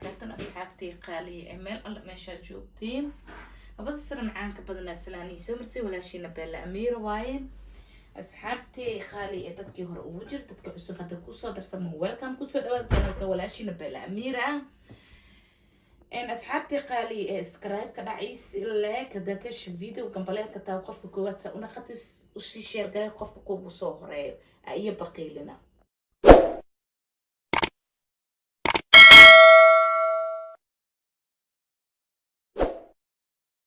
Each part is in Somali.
كاتن أصحابتي قالي إيميل الله ما شاجوتين أبغى السلام معاك بدنا سلاني سمرسي ولا شيء نبلا أمير واي أصحابتي خالي تدكي هر وجر تدكي عصبة تكوسة درسمه ويلكم كوسة دوت ولا شيء نبلا أميرة إن أصحابتي قالي سكرايب كدا عيس الله كدا كش فيديو كم بلاك كتا وقف بكوات سأونا خطس وشي شير قرا وقف بكو بصهرة أي بقي لنا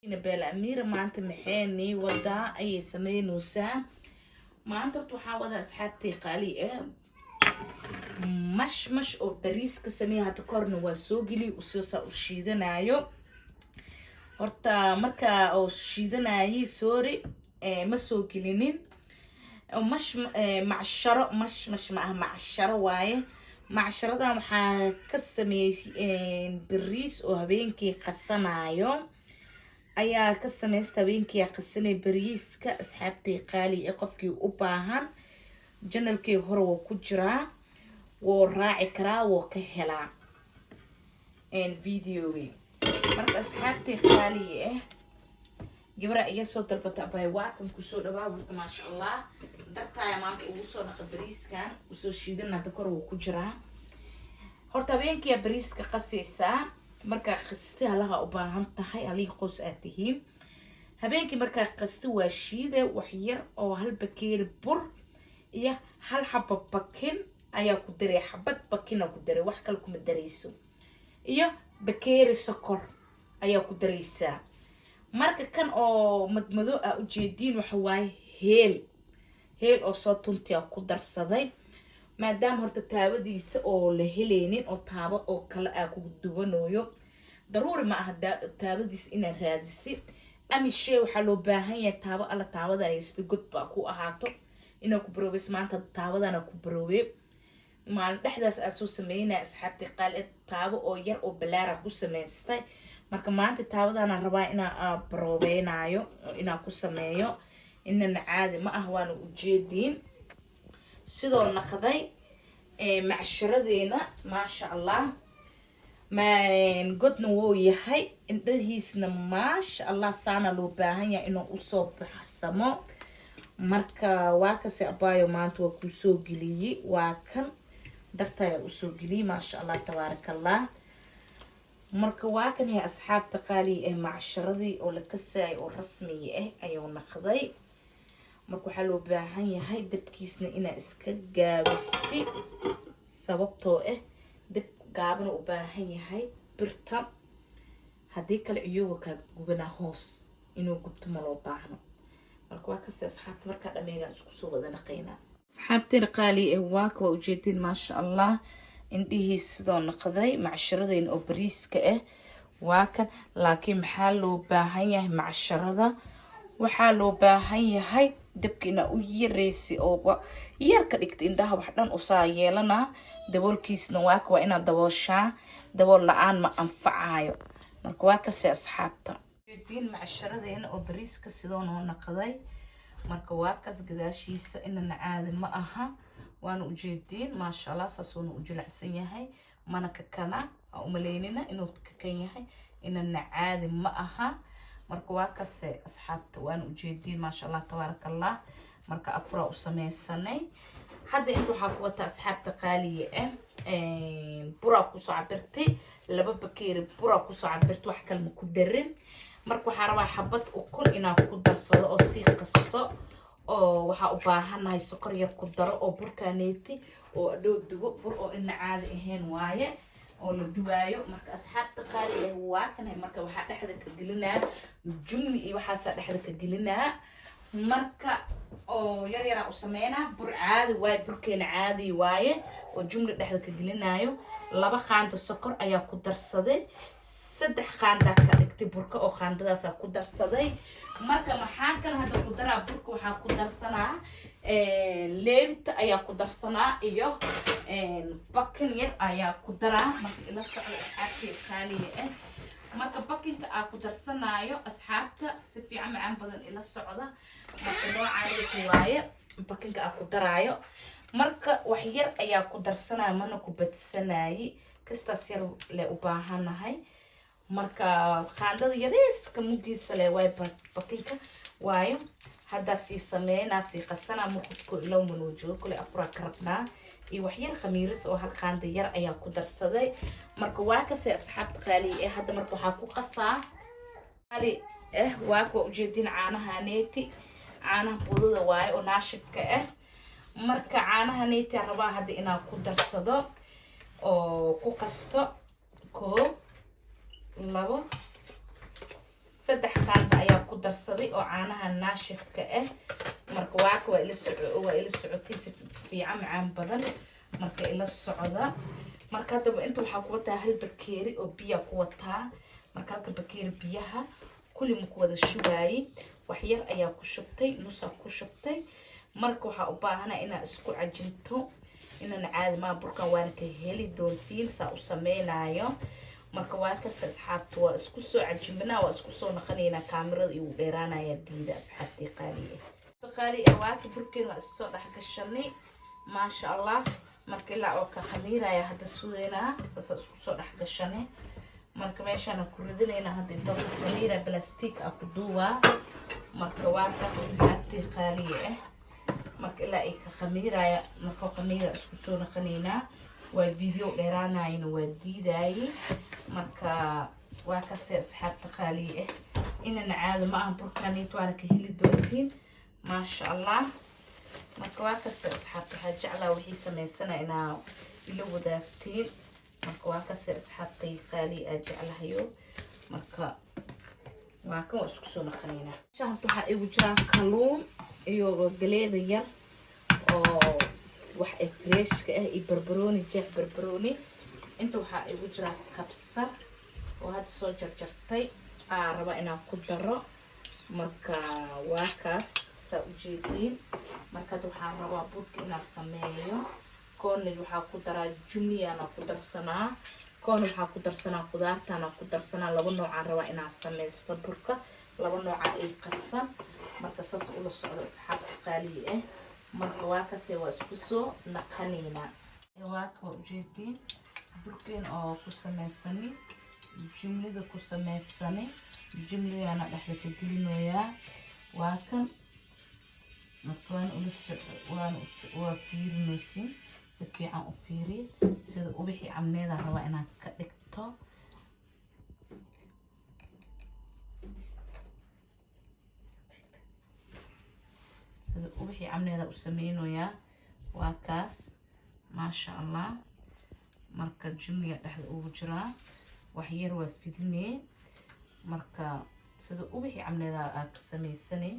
نبلا أميرة ما أنت محيني ودا أي سمين وسا ما أنت تحاول أصحابتي قالي مش أو بريس كسميها تقارن وسوقلي وسوسة وشيدنايو horta marka oo shiidanayay sorry ma soo gelinin mash macsharo mash ma aha macsharo waaye macsharadan waxaa ka sameeyay bariis oo habeenkii qasanayo ayaa ka sameeyay habeenkii qasanay bariiska asxaabtay qaali ee qofkii u baahan channelkii hore wuu ku jiraa wuu raaci karaa wuu ka helaa videowi marka asxaabtay qaali gabra iga soo dalbata bay waakan ku soo dhawaa wada ma sha Allah dartaay maanta ugu soo dhaqay bariiskan u soo shiidana dakor uu ku jiraa horta habeenkii bariiska qasaysa marka qastay halaha u baahan tahay ali qoys aad tihiin habeenkii marka qastay waa shiide wax yar oo hal bakeer bur iyo hal xabba bakin ayaa ku diray xabad bakin ku diray wax kale kuma dareyso iyo bakeer sokor ayaa ku dareysaa marka kan oo madmado ah u jeedin waxa waay heel oo soo tunti ku darsaday maadaama horta taabadiisa oo la heleenin oo taabo oo kala ah ku duwanooyo daruuri ma aha taabadiisa inaan raadisi ama shay waxa loo baahan yahay taabo alla taabada ay sida godba ku ahaato inaa ku baroobeys maanta taabadana ku baroobe maalin dhexdaas aad soo sameynaa asxaabtay qaal taabo oo yar oo balaara ku sameystay marka maanta taabadana rabaa inaa baroobeynaayo inaa ku sameeyo inana caadi ma ah waana u jeedin sidoo naqday macsharadeena ma sha Allah ma godna wuu yahay indhahiisna ma sha Allah saana loo baahan yahay inuu u soo baxsamo marka waa ka si abaayo maanta waa ku soo geliyay waa kan dartay u soo geliyay ma sha Allah tabarakallah marka waa kan hay asxaabta qaali macsharadii oo la kasay oo rasmi ayuu naqday marka waxa loo baahan yahay dabkiisna ina iska gaabisi sababtoo dab gaabana u baahan yahay birta hadii kale ciyoga ka gubana hoos inuu gubto ma loo baahno marka waa kasay asxaabta marka dhameeyna isku soo wada naqayna asxaabta qaali waa ka u jeedin ma sha Allah indhihi sidoo naqday macsharadeena oo bariiska waa kan laakiin maxaa loo baahan yahay macsharada waxaa loo baahan yahay dabkina u yareeysi oo yar ka dhigtay indhaha wax dhan u saa yeelana daboolkiisna waa ina dabooshaa dabool la'aan ma anfacayo marka waa ka si asxaabta jeedin macsharadeena oo bariiska sidoo noo naqday marka waa kas gadaashiisa inana caadi ma aha waana u jeedin ma sha Allah saasuna u jilacsan yahay mana ka kana u maleynina inuu ka kan yahay inana caadi ma aha marka waa ka si asxaabta waana u jeedin ma sha Allah tabarakallah marka afra u sameysanay hadda inta waxa ku wata asxaabta qaaliye bura ku soo cabirtay laba bakeer bura ku soo cabirtay wax kale ma ku darin marka waxa rabaa xabad ukun inaa ku darsado oo si qasto oo waxa u baahanahay sokor yar ku daro oo burkaaneeti oo adoo dubo bur oo ina caadi ahayn waaye oo la dubaayo marka asxaabta qaali waa tan marka waxa dhexda ka gelinaa jumli iyo waxa dhexda ka gelinaa marka oo yar yar u sameeyna bur caadi waaye burkeena caadi waaye oo jumli dhexda ka gelinayo laba qaando sokor ayaa ku darsaday saddex qaando ka dhigtay burka oo qaandadaas ku darsaday marka maxaan kala hada ku daraa burka waxa ku darsanaa leebita ayaa ku darsanaa iyo bakin yar ayaa ku daraa marka ila socdo asxaabtay qaaliye marka bakinka aan ku darsanaayo asxaabta si fiican macaan badan ila socda marka noocaayay waaye bakinka aan ku daraayo marka wax yar ayaa ku darsanaa mana ku badsanaayi kastaas yar le u baahanahay marka qaandada yariiska mugiisa le way bakinka waayo hadda si sameeyna si qasana muqudku ilaw manoojo kule afra karabna iyo wax yar khamiiris oo hal qaanda yar ayaa ku darsaday marka waa ka see asxaabta qaali hadda marka waxa ku qasaa qaali waa ku ujeedin caanaha neeti caanaha budada waayo oo naashifka marka caanaha neeti rabaa hadda inaa ku darsado oo ku qasto koob labo saddex qaanda ayaa ku darsaday oo caanaha naashifka marka waa ila socotay si fiican macaan badan marka ila socda marka hadda inta waxa ku wataa hal bakeeri oo biyo ku wataa marka halka bakeeri biyaha kulli ma ku wada shubaayay wax yar ayaa ku shubtay nusa ku shubtay marka waxa u baahanaa inaa isku cajinto inaan caadi ma burkan waan ka heli doontiin saa u sameeynayo marka waa ka asxaabta waa isku soo cajinbana waa isku soo naqanayna kaamirada iyo dheeraanaya diida asxaabtii qaali waa ka burkeen waa soo dhax gashanay ma sha Allah marka ilaa oo ka khamiiraya hadda suudayna saas isku soo dhax gashanay marka meeshaan ku ridinayna hadda inta khamiira plastic ah ku duwa marka waa ka asxaabtii qaali marka ilaa ay ka khamiiraya marka khamiira isku soo naqanayna waa video dheeraanayna waa diiday marka waa ka see asxaabta qaali inaan caadi ma aan burkaniit waan ka heli doontiin ma sha Allah marka waa ka see asxaabta waxa jeclaa wixii sameysana inaa ila wadaagtiin marka waa ka see asxaabta qaali jeclahayo marka waa ka isku soo naqanayna shaanta waxa ay wajaa kaluun iyo galeeda yar oo wax fresh ka iyo barbarooni jeex barbarooni inta waxa ay wajaa kabsar oo had soo jarjartay raba inaan ku daro marka waa kaas sa u jeedin marka waxaan rabaa burka inaan sameeyo koon waxa ku daraa jumliyana ku darsanaa koon waxa ku darsanaa qudaartana ku darsanaa laba nooc aan rabaa inaan sameeyo burka laba nooc ay qasan marka saas u la socdo asxaabta qaali marka waa ka see waa isku soo naqanayna waa ka ujeedin burkeen oo ku sameysani jumlada ku sameysani jumliyana dhaxda ka gelinoya waa kan marka waa fiirinaysin si fiican u fiiri sida ubixi camneeda rabaa inaan ka dhigto sida ubixi camneeda u sameeynoya waa kaas ma sha Allah marka jumliga dhaxda ugu jiraa wax yar waa fidinee marka sida ubixi camneeda ka sameeysanay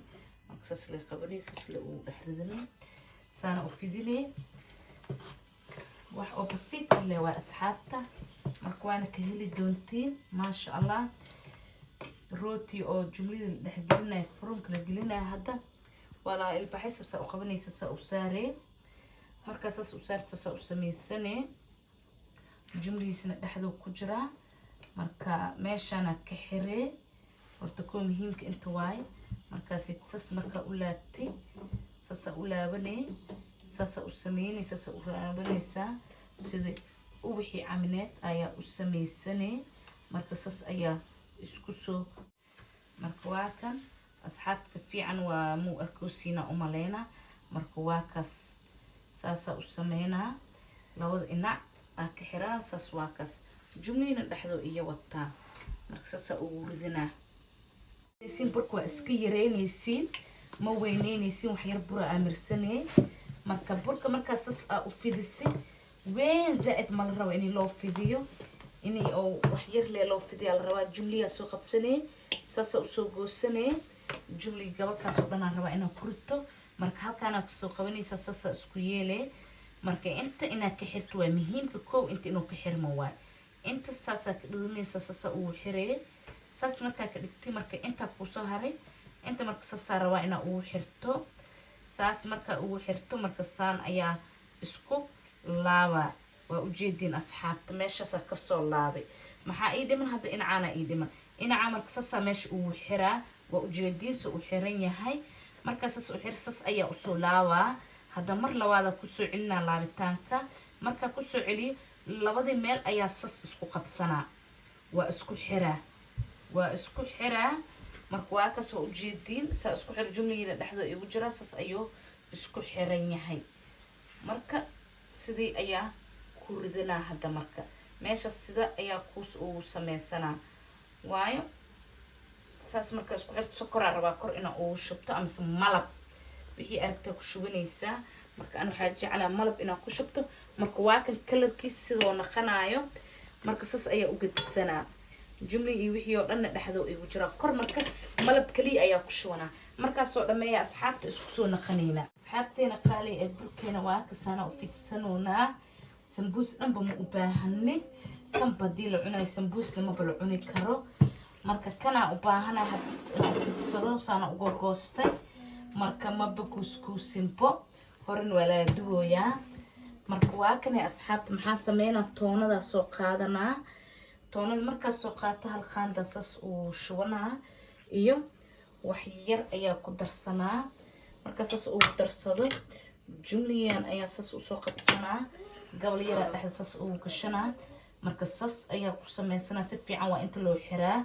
marka saas la qabanaysa sida uu dhaxridane saana u fidinee wax oo basiit leh waa asxaabta marka waana ka heli doontiin ma sha Allah rooti oo jumlida dhaxgelinay furunka la gelinay hadda wala ilbaxaysa sa u qabanaysa sa u saaree marka saas u saarta sa u sameeysanay jumlihiisna dhaxda ku jira marka meeshana ka xiree horta ko muhiimka inta waay marka sas marka u laabtay sasa u laabanay sasa u sameeyay sasa u laabanaysa sida u wixii camineed ayaa u sameeysanay marka sas ayaa isku soo marka waa kan asxaabta si fiican waa mu arkoosina u maleena marka waa kaas saasa u sameeyna labada dhinac ka xiraa saas waa kaas jumlina dhaxdo iyo wataa marka saasa ugu ridina isin burka waa iska yareynaysiin ma weyneynaysiin wax yar bura amirsanay marka burka marka saas u fidisay ween zaid ma la rabo in loo fidiyo in oo wax yar loo fidiyo la raba jumliya soo qabsanay saasa u soo goosanay jumli gabadhaas oo dhan raba inaan ku rito marka halkaan aad soo qabanaysa saasa isku yeelay marka inta ina ka xirto waa muhiimka koow inta inuu ka xirmo waa inta saasa ka dhigaysa saasa uu xiray saas marka ka dhigtay marka inta ku soo haray inta marka saasa raba ina uu xirto saas marka uu xirto marka saan ayaa isku laaba waa u jeedin asxaabta meeshaas ka soo laabay maxaa ii dhiman hadda inaana ii dhiman ina marka saasa meesha uu xiraa waa u jeedin soo u xiran yahay marka saas u xirsas ayaa u soo laabaa hadda mar labaad ku soo celinaa laabitaanka marka ku soo celiyo labadii meel ayaa sas isku qabsanaa waa isku xiraa marka waa kasoo ujeediin saa isku xir jumlihiina dhexdooda igu jira sas ayuu isku xiran yahay marka sidii ayaa ku ridanaa hadda marka meesha sida ayaa kuus ugu sameysanaa waayo saas marka isku xirto sokoraa rabaa kor ina ugu shubto amase malab wixii aragtaa ku shubanaysaa marka aan waxaa jeclaa malab inaa ku shubto marka waa kan kalarkiisa sidoo naqanaayo marka saas ayaa u gedisanaa jumli iyo wixii oo dhanna dhexdoo igu jira kor marka malab kaliya ayaa ku shubanaa markaasoo dhameeya asxaabta isku soo naqanaynaa asxaabteena qaali ee burkeena waa kasaana u fidsanoonaa sambuus dhanba ma u baahani kanba haddii la cunayo sambuusna maba la cuni karo marka kanaa u baahanaa hadda inaan fidsado saana uga goostay marka maba kuuskuusinbo horan waa laga dugooyaa marka waa kanay asxaabta maxaa sameynaa toonadaa soo qaadanaa toonada markaas soo qaata hal qaanda sas uu shubanaa iyo wax yar ayaa ku darsanaa marka sas uu darsado jumliyan ayaa sas usoo qabsanaa gabal yaraa dhexda sas uu gashanaa marka sas ayaa ku sameysanaa si fiican waa inta loo xiraa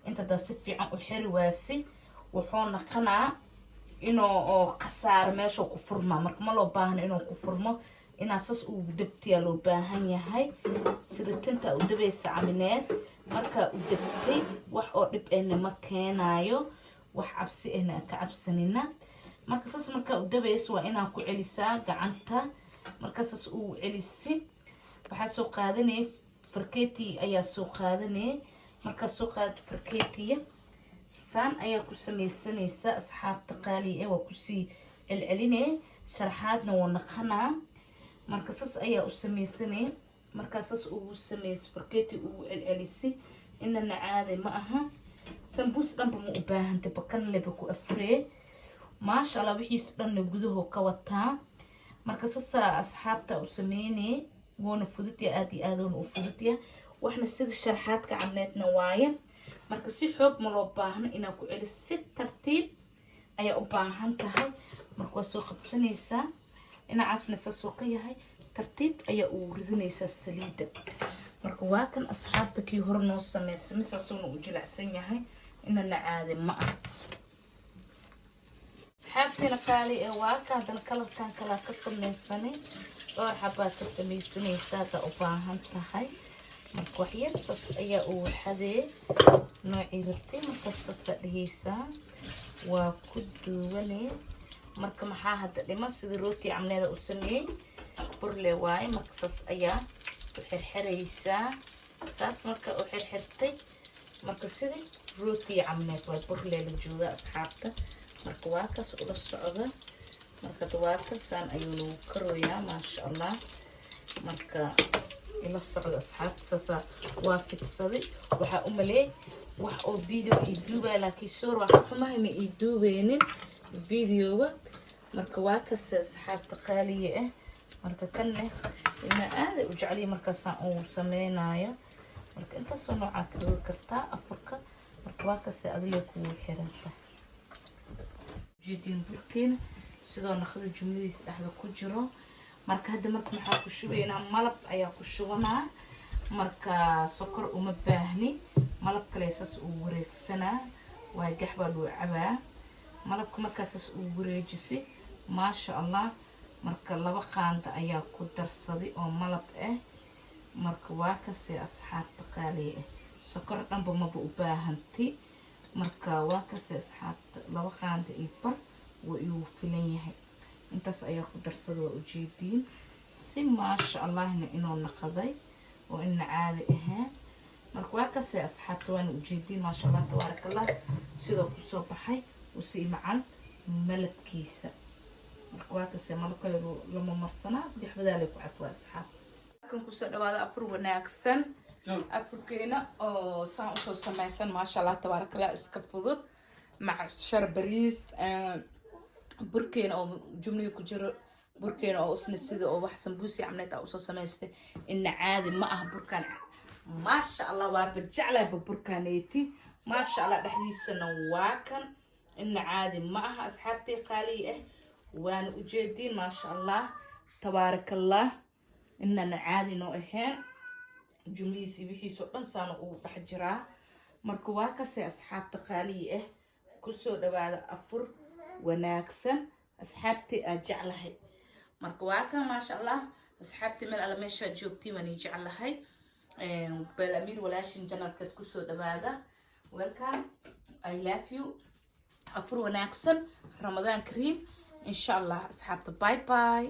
inta daa si fiican u xiri waasi wuxuu naqanaa inuu qasaaro meesha ku furmaa marka ma loo baahna inuu ku furmo inaa sas uu dabtiyaa loo baahan yahay sida tinta u dabaysa camineed markaa u dabtay wax oo dhib ahna ma keenaayo wax cabsi ahna ka cabsanina marka sas markaa u dabaysa waa inaa ku celisaa gacanta marka sas uu celisi waxaa soo qaadanaya farkeeti ayaa soo qaadanaya markaa soo qaadato farkeetiya saan ayaa ku sameysanaysaa asxaabta qaali ee waa kusii celcelinaya sharaxaadna waa naqanaa marka sas ayaa u sameysanay markaa sas ugu sameysay farkeeti ugu celcelisi inana caadi ma aha sambuus dhanba ma u baahantay bakan leba ku afuree maasha allah wixiis dhanna gudahoo ka wataa marka sasaa asxaabta u sameynay woona fududya aad iyo aadoona u fududya waxna sida sharaxaadka cadneedna waaye marka si xoog ma loo baahno inaa ku celis si tartiib ayaa u baahan tahay marka waa soo qabsanaysaa dhinacaasna saasoo ka yahay tartiib ayaa ugu ridinaysaa saliidda marka waa kan asxaabta kii hore noo sameysay misaasoona u jilacsan yahay inana caadi ma ah asxaabteena qaali ee waa ka haddana kalarkan kalaa ka sameysanay dhowr xabaa ka sameysanaysaa haddaa u baahan tahay marka wax yar sas ayaa uu xadee noocii rabtay markaas sasa dhehaysaa waa ku duwanay marka maxaa hadda dhiman sidii rooti camneeda u sameeyey burle waaye marka sas ayaa u xirxiraysaa saas marka u xirxirtay marka sidii rooti camneed waa burle la jooga asxaabta marka waa kaas ula socda marka dawaakasaan ayuu lagu karooyaa maasha allah marka ila socda asxaabta sasa waa fidsaday waxaa u maleey wax oo video ii duubaya laakiin soor wax xumahay ma ii duubeynin videoga marka waa kasta asxaabta qaaliga ah marka kanne ina aad u jeceliyo markaasaan uu sameynayo marka intaasoo noocaa karogi kartaa afurka marka waa kasta adiga kugu xiranta jidin burkeena sidoo naqda jumladiisa dhexda ku jiro marka hadda marka maxaa ku shubaynaa malab ayaa ku shubanaa marka sokor uma baahni malab kale saas uu wareegsanaa waa gax baa loo cabaa malabka markaasas uu wareejisay maasha allah marka laba qaanda ayaa ku darsaday oo malab ah marka waa kasii asxaabta qaaliga ah sokor dhanba maba u baahanti marka waa kasii asxaabta laba qaanda iyo bar waa igu filan yahay intaas ayaa ku darsada waa ujeediin si maasha allahna inuu naqaday oo ina caadi ahaan marka waa kasii asxaabta waana ujeediin maasha allah tabaaraka allah sidoo kusoo baxay usii macan malabkiisa marka waa kasii malab kale lama marsanaa saddexbadaa ku cad waa asxaab kan kusoo dhawaada afur wanaagsan afurkeena oo saan usoo sameysan maasha allah tabaaraka allah iska fudud macshar bariis burkeena oo jumliga ku jiro burkeena oo isna sida oo wax sambuusi camneed ah usoo samaystay ina caadi ma ah burkaan maasha allah waa bajeclay burkaaneeti maasha allah dhexdiisana waa kan ina caadi ma ah asxaabtii qaali ah waana ujeediin maasha allah tabaarakallah inana caadi noo ahayn jumlihiisi wixiisoo dhan saana ugu dhex jiraa marka waa kasee asxaabta qaaliya ah kusoo dhawaada afur wanaagsan asxaabtii aad jeclahay marka waa ka maasha allah asxaabtii meel alla meeshaa joogtiin waan ii jeclahay Balamiir walaashin janalkad kusoo dhawaada welcome I love you afur wanaagsan Ramadan Kareem insha allah asxaabta bye bye